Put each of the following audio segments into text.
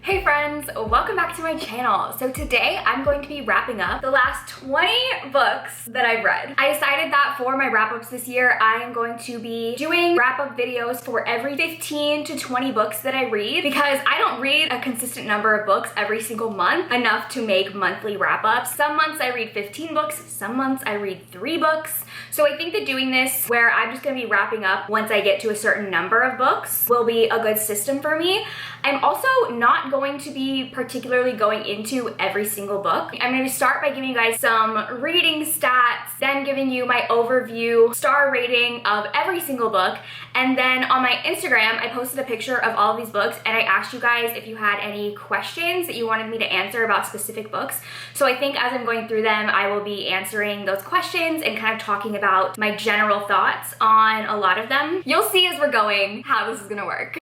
Hey friends, welcome back to my channel. So today I'm going to be wrapping up the last 20 books that I've read. I decided that for my wrap-ups this year, I am going to be doing wrap-up videos for every 15 to 20 books that I read because I don't read a consistent number of books every single month enough to make monthly wrap-ups. Some months I read 15 books, some months I read 3 books. So I think that doing this where I'm just gonna be wrapping up once I get to a certain number of books will be a good system for me. I'm also not going to be particularly going into every single book. I'm going to start by giving you guys some reading stats, then giving you my overview star rating of every single book, and then on my Instagram I posted a picture of all of these books and I asked you guys if you had any questions that you wanted me to answer about specific books. So I think as I'm going through them I will be answering those questions and kind of talking about my general thoughts on a lot of them. You'll see as we're going how this is going to work.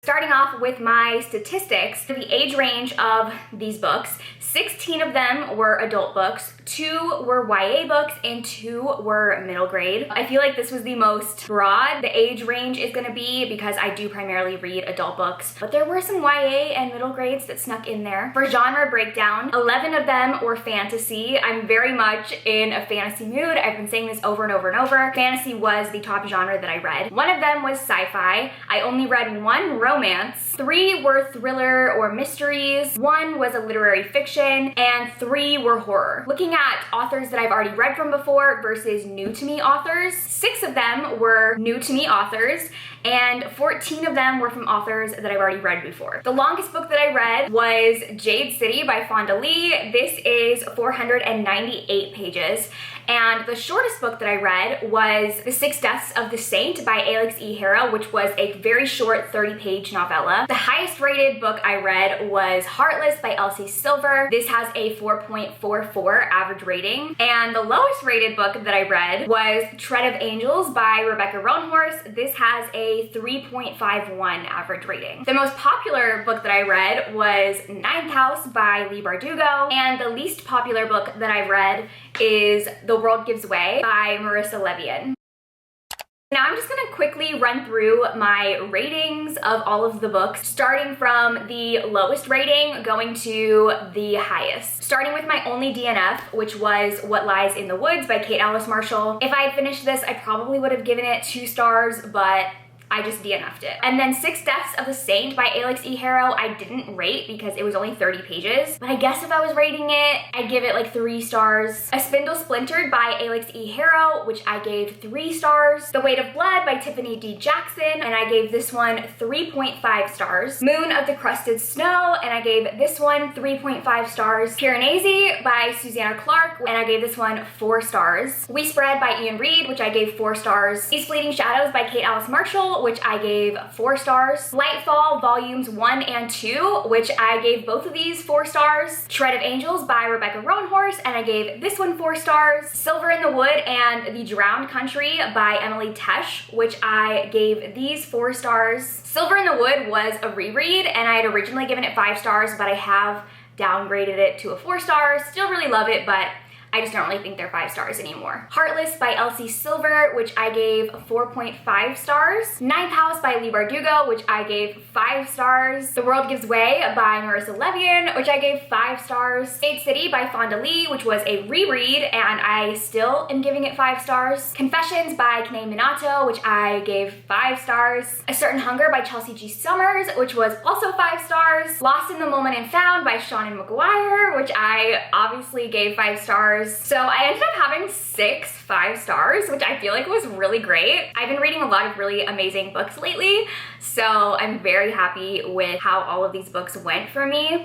Starting off with my statistics, the age range of these books, 16 of them were adult books, 2 were YA books, and 2 were middle grade. I feel like this was the most broad the age range is gonna be because I do primarily read adult books, but there were some YA and middle grades that snuck in there. For genre breakdown, 11 of them were fantasy. I'm very much in a fantasy mood. I've been saying this over and over and over. Fantasy was the top genre that I read. 1 of them was sci-fi. I only read 1 romance. 3 were thriller or mysteries. 1 was a literary fiction, and 3 were horror. Looking at authors that I've already read from before versus new to me authors, 6 of them were new to me authors, and 14 of them were from authors that I've already read before. The longest book that I read was Jade City by Fonda Lee. This is 498 pages. And the shortest book that I read was The 6 Deaths of the Saint by Alex E. Harrow, which was a very short 30-page novella. The highest rated book I read was Heartless by Elsie Silver. This has a 4.44 average rating. And the lowest rated book that I read was Tread of Angels by Rebecca Roanhorse. This has a 3.51 average rating. The most popular book that I read was Ninth House by Leigh Bardugo. And the least popular book that I read is The World Gives Way by Marissa Levian. Now I'm just gonna quickly run through my ratings of all of the books, starting from the lowest rating going to the highest. Starting with my only DNF, which was What Lies in the Woods by Kate Alice Marshall. If I had finished this, I probably would have given it 2 stars, but I just DNF'd it. And then 6 Deaths of the Saint by Alex E. Harrow, I didn't rate because it was only 30 pages. But I guess if I was rating it, I'd give it like 3 stars. A Spindle Splintered by Alex E. Harrow, which I gave 3 stars. The Weight of Blood by Tiffany D. Jackson, and I gave this one 3.5 stars. Moon of the Crusted Snow, and I gave this one 3.5 stars. Piranesi by Susanna Clark, and I gave this one 4 stars. We Spread by Ian Reid, which I gave 4 stars. These Fleeting Shadows by Kate Alice Marshall, which I gave 4 stars. Lightfall Volumes 1 and 2, which I gave both of these 4 stars. Tread of Angels by Rebecca Roanhorse, and I gave this one 4 stars. Silver in the Wood and The Drowned Country by Emily Tesh, which I gave these 4 stars. Silver in the Wood was a reread, and I had originally given it 5 stars, but I have downgraded it to a 4 star. Still really love it, but I just don't really think they're 5 stars anymore. Heartless by Elsie Silver, which I gave 4.5 stars. Ninth House by Leigh Bardugo, which I gave 5 stars. The World Gives Way by Marissa Levian, which I gave 5 stars. Jade City by Fonda Lee, which was a reread, and I still am giving it 5 stars. Confessions by Kanae Minato, which I gave 5 stars. A Certain Hunger by Chelsea G. Summers, which was also 5 stars. Lost in the Moment and Found by Seanan McGuire, which I obviously gave 5 stars. So I ended up having 6 5 stars, which I feel like was really great. I've been reading a lot of really amazing books lately, so I'm very happy with how all of these books went for me.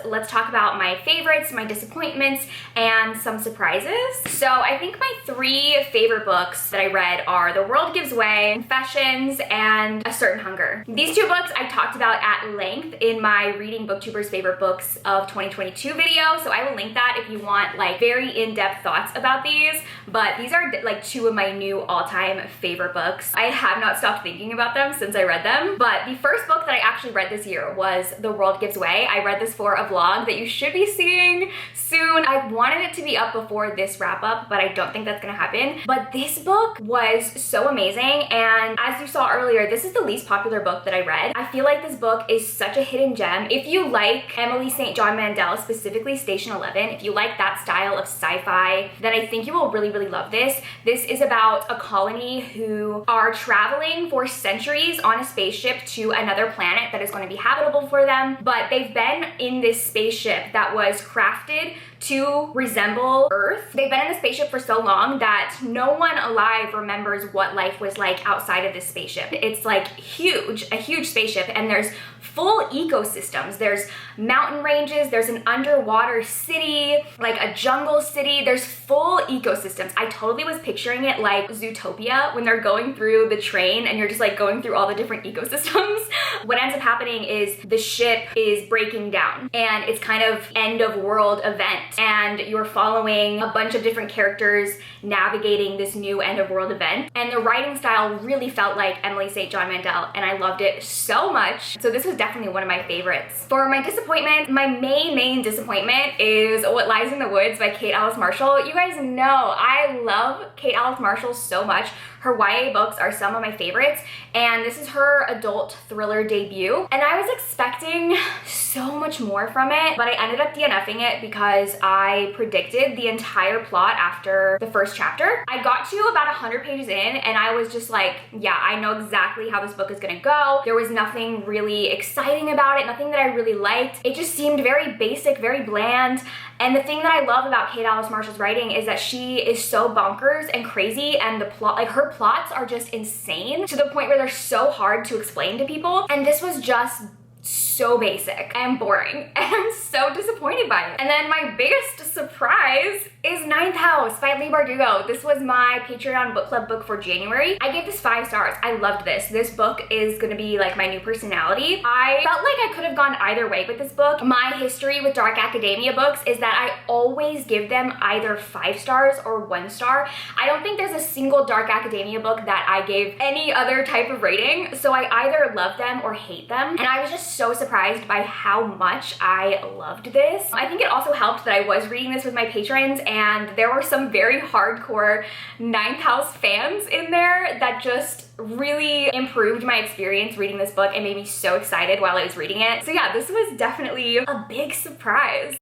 Let's talk about my favorites, my disappointments, and some surprises. So I think my 3 favorite books that I read are The World Gives Way, Confessions, and A Certain Hunger. These 2 books I talked about at length in my Reading Booktuber's Favorite Books of 2022 video, so I will link that if you want like very in-depth thoughts about these, but these are like 2 of my new all-time favorite books. I have not stopped thinking about them since I read them, but the first book that I actually read this year was The World Gives Way. I read this for a vlog that you should be seeing soon. I wanted it to be up before this wrap up, but I don't think that's gonna happen. But this book was so amazing, and as you saw earlier, this is the least popular book that I read. I feel like this book is such a hidden gem. If you like Emily St. John Mandel, specifically Station 11, if you like that style of sci-fi, then I think you will really, really love this. This is about a colony who are traveling for centuries on a spaceship to another planet that is going to be habitable for them, but they've been in this spaceship that was crafted to resemble Earth. They've been in the spaceship for so long that no one alive remembers what life was like outside of this spaceship. It's like huge, a huge spaceship, and there's full ecosystems. There's mountain ranges, there's an underwater city, like a jungle city. There's full ecosystems. I totally was picturing it like Zootopia when they're going through the train and you're just like going through all the different ecosystems. What ends up happening is the ship is breaking down and it's kind of end of world event, and you're following a bunch of different characters navigating this new end of world event. And the writing style really felt like Emily St. John Mandel, and I loved it so much. So this was definitely one of my favorites. For my disappointment, my main disappointment is What Lies in the Woods by Kate Alice Marshall. You guys know I love Kate Alice Marshall so much. Her YA books are some of my favorites, and this is her adult thriller debut. And I was expecting so much more from it, but I ended up DNFing it because I predicted the entire plot after the first chapter. I got to about 100 pages in, and I was just like, yeah, I know exactly how this book is gonna go. There was nothing really exciting about it, nothing that I really liked. It just seemed very basic, very bland. And the thing that I love about Kate Alice Marshall's writing is that she is so bonkers and crazy, and the plot, like her plots are just insane to the point where they're so hard to explain to people. And this was just so basic and boring, and I'm so disappointed by it. And then my biggest surprise is Ninth House by Leigh Bardugo. This was my Patreon book club book for January. I gave this 5 stars. I loved this. This book is gonna be like my new personality. I felt like I could have gone either way with this book. My history with dark academia books is that I always give them either 5 stars or 1 star. I don't think there's a single dark academia book that I gave any other type of rating, so I either love them or hate them. And I was just so surprised by how much I loved this. I think it also helped that I was reading this with my patrons, and there were some very hardcore Ninth House fans in there that just really improved my experience reading this book and made me so excited while I was reading it. So yeah, this was definitely a big surprise.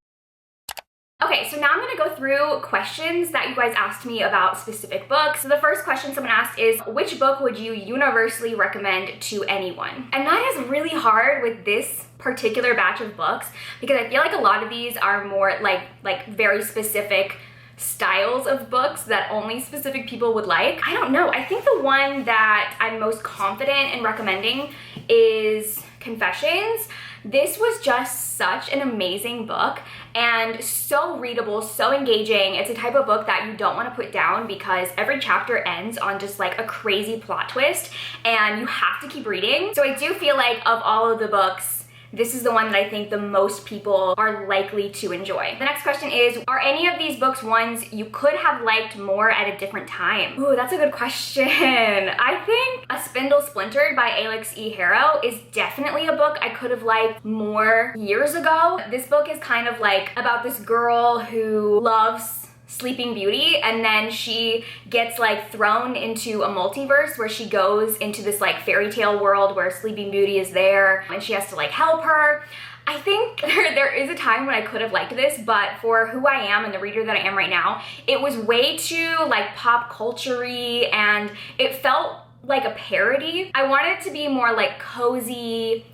Okay, so now I'm gonna go through questions that you guys asked me about specific books. So the first question someone asked is, which book would you universally recommend to anyone? And that is really hard with this particular batch of books, because I feel like a lot of these are more like very specific styles of books that only specific people would like. I don't know. I think the one that I'm most confident in recommending is Confessions. This was just such an amazing book and so readable, so engaging. It's a type of book that you don't want to put down because every chapter ends on just like a crazy plot twist and you have to keep reading. So I do feel like of all of the books, this is the one that I think the most people are likely to enjoy. The next question is, are any of these books ones you could have liked more at a different time? Ooh, that's a good question. I think A Spindle Splintered by Alex E. Harrow is definitely a book I could have liked more years ago. This book is kind of like about this girl who loves Sleeping Beauty, and then she gets like thrown into a multiverse where she goes into this like fairy tale world where Sleeping Beauty is there and she has to like help her. I think there is a time when I could have liked this, but for who I am and the reader that I am right now, it was way too like pop culture-y and it felt like a parody. I wanted it to be more like cozy,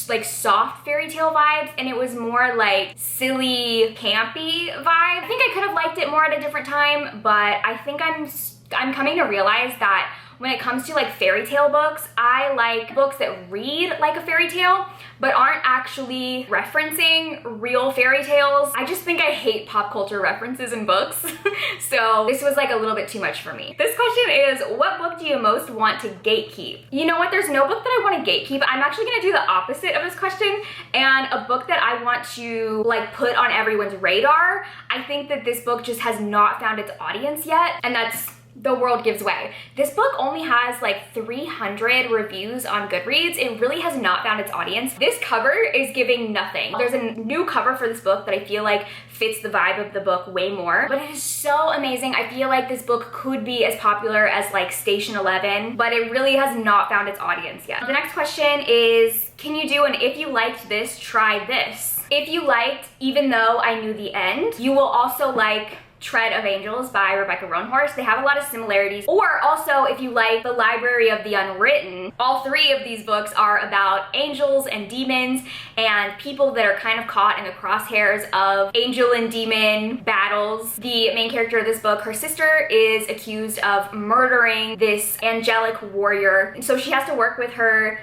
like soft fairy tale vibes, and it was more like silly, campy vibe. I think I could have liked it more at a different time, but I think I'm coming to realize that when it comes to like fairy tale books, I like books that read like a fairy tale but aren't actually referencing real fairy tales. I just think I hate pop culture references in books. So this was like a little bit too much for me. This question is, what book do you most want to gatekeep? You know what, there's no book that I want to gatekeep. I'm actually gonna do the opposite of this question, and a book that I want to like put on everyone's radar. I think that this book just has not found its audience yet, and that's the world gives way. This book only has like 300 reviews on Goodreads. It really has not found its audience. This cover is giving nothing. There's a new cover for this book that I feel like fits the vibe of the book way more, but it is so amazing. I feel like this book could be as popular as like Station 11, but it really has not found its audience yet. The next question is, can you do an if you liked this, try this? If you liked Even Though I Knew the End, you will also like Tread of Angels by Rebecca Roanhorse. They have a lot of similarities. Or also, if you like The Library of the Unwritten, all three of these books are about angels and demons and people that are kind of caught in the crosshairs of angel and demon battles. The main character of this book, her sister, is accused of murdering this angelic warrior. So she has to work with her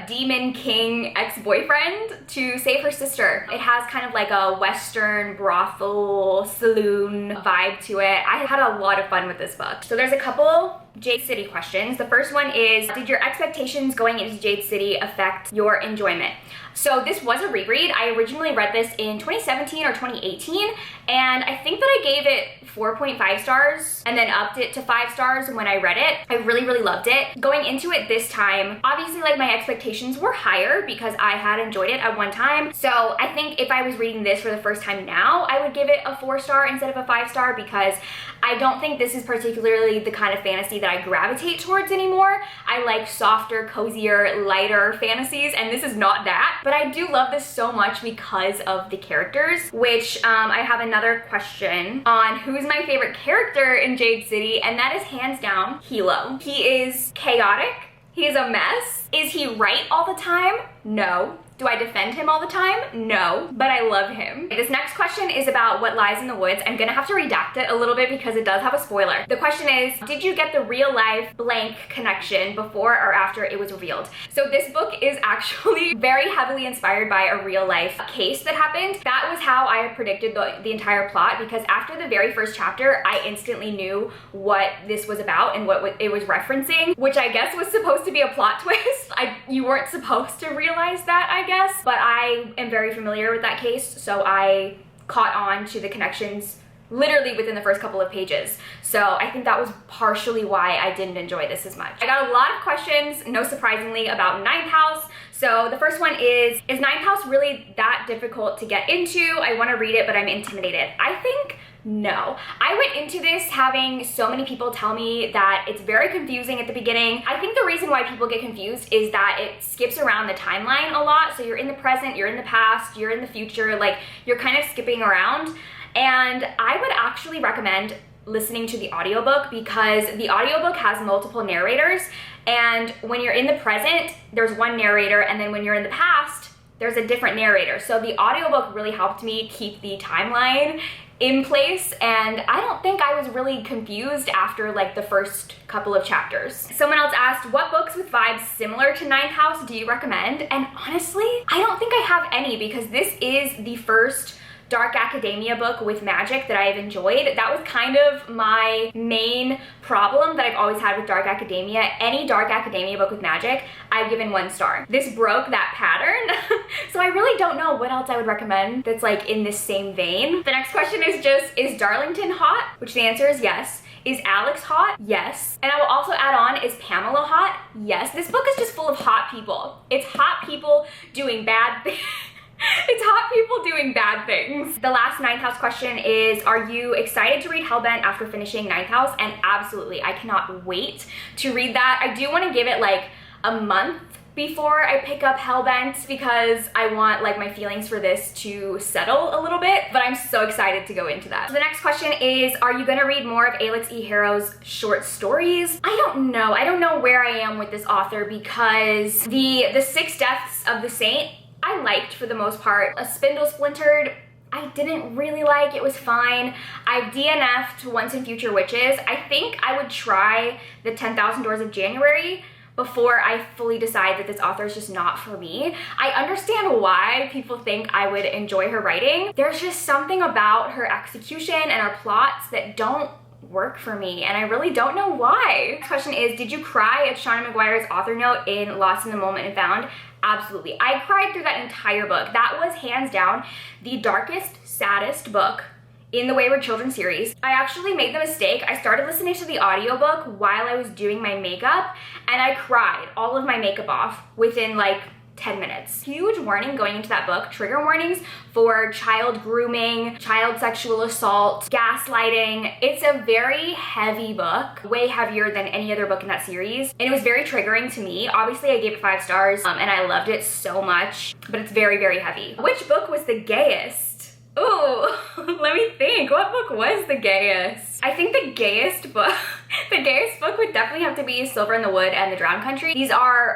demon king ex-boyfriend to save her sister. It has kind of like a Western brothel saloon vibe to it. I had a lot of fun with this book. So there's a couple Jade City questions. The first one is, did your expectations going into Jade City affect your enjoyment? So this was a reread. I originally read this in 2017 or 2018, and I think that I gave it 4.5 stars and then upped it to 5 stars when I read it. I really, really loved it. Going into it this time, obviously like my expectations were higher because I had enjoyed it at one time. So I think if I was reading this for the first time now, I would give it a 4-star instead of a 5-star because I don't think this is particularly the kind of fantasy that I gravitate towards anymore. I like softer, cozier, lighter fantasies, and this is not that. But I do love this so much because of the characters, which I have another question on who's my favorite character in Jade City, and that is hands down Hilo. He is chaotic. He is a mess. Is he right all the time? No. Do I defend him all the time? No, but I love him. This next question is about What Lies in the Woods. I'm gonna have to redact it a little bit because it does have a spoiler. The question is, did you get the real life blank connection before or after it was revealed? So this book is actually very heavily inspired by a real life case that happened. That was how I predicted the entire plot, because after the very first chapter, I instantly knew what this was about and what it was referencing, which I guess was supposed to be a plot twist. You weren't supposed to realize that, I guess, but I am very familiar with that case, so I caught on to the connections literally within the first couple of pages. So I think that was partially why I didn't enjoy this as much. I got a lot of questions, no surprisingly, about Ninth House. So the first one is Ninth House really that difficult to get into? I want to read it, but I'm intimidated. I think no. I went into this having so many people tell me that it's very confusing at the beginning. I think the reason why people get confused is that it skips around the timeline a lot. So you're in the present, you're in the past, you're in the future, like you're kind of skipping around. And I would actually recommend listening to the audiobook because the audiobook has multiple narrators, and when you're in the present, there's one narrator, and then when you're in the past, there's a different narrator. So the audiobook really helped me keep the timeline in place, and I don't think I was really confused after like the first couple of chapters. Someone else asked, what books with vibes similar to Ninth House do you recommend? And honestly, I don't think I have any because this is the first dark academia book with magic that I have enjoyed. That was kind of my main problem that I've always had with dark academia. Any dark academia book with magic, I've given 1 star. This broke that pattern. So I really don't know what else I would recommend that's like in this same vein. The next question is just, is Darlington hot? Which the answer is yes. Is Alex hot? Yes. And I will also add on, is Pamela hot? Yes. This book is just full of hot people. It's hot people doing bad things. It's hot people doing bad things. The last Ninth House question is, are you excited to read Hellbent after finishing Ninth House? And absolutely, I cannot wait to read that. I do want to give it like a month before I pick up Hellbent because I want like my feelings for this to settle a little bit, but I'm so excited to go into that. So the next question is, are you gonna read more of Alex E. Harrow's short stories? I don't know. I don't know where I am with this author because the 6 Deaths of the Saint, I liked for the most part. A Spindle Splintered, I didn't really like. It was fine. I've DNF'd Once and Future Witches. I think I would try the 10,000 Doors of January before I fully decide that this author is just not for me. I understand why people think I would enjoy her writing. There's just something about her execution and her plots that don't work for me, and I really don't know why. Next question is, did you cry at Shauna Maguire's author note in Lost in the Moment and Found? Absolutely. I cried through that entire book. That was hands down the darkest, saddest book in the Wayward Children series. I actually made the mistake. I started listening to the audiobook while I was doing my makeup, and I cried all of my makeup off within like 10 minutes. Huge warning going into that book, trigger warnings for child grooming, child sexual assault, gaslighting. It's a very heavy book, way heavier than any other book in that series. And it was very triggering to me. Obviously I gave it 5 stars and I loved it so much, but it's very, very heavy. Which book was the gayest? Ooh, let me think. What book was the gayest? I think the gayest book would definitely have to be Silver in the Wood and The Drowned Country. These are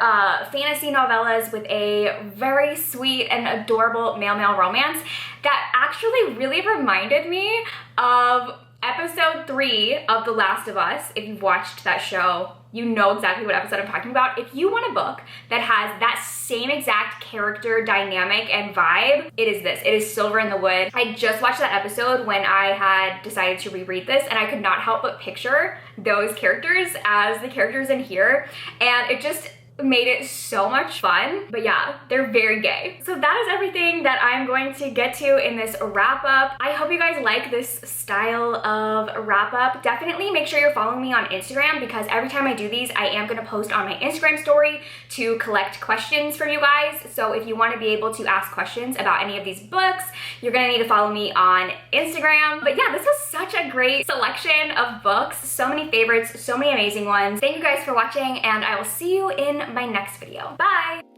fantasy novellas with a very sweet and adorable male-male romance that actually really reminded me of episode 3 of The Last of Us. If you've watched that show, you know exactly what episode I'm talking about. If you want a book that has that same exact character dynamic and vibe, it is this. It is Silver in the Wood. I just watched that episode when I had decided to reread this, and I could not help but picture those characters as the characters in here, and it just made it so much fun. But yeah, they're very gay. So that is everything that I'm going to get to in this wrap up. I hope you guys like this style of wrap up. Definitely make sure you're following me on Instagram, because every time I do these, I am gonna post on my Instagram story to collect questions from you guys. So if you want to be able to ask questions about any of these books, you're gonna need to follow me on Instagram. But yeah, this was such a great selection of books. So many favorites, so many amazing ones. Thank you guys for watching, and I will see you in my next video. Bye!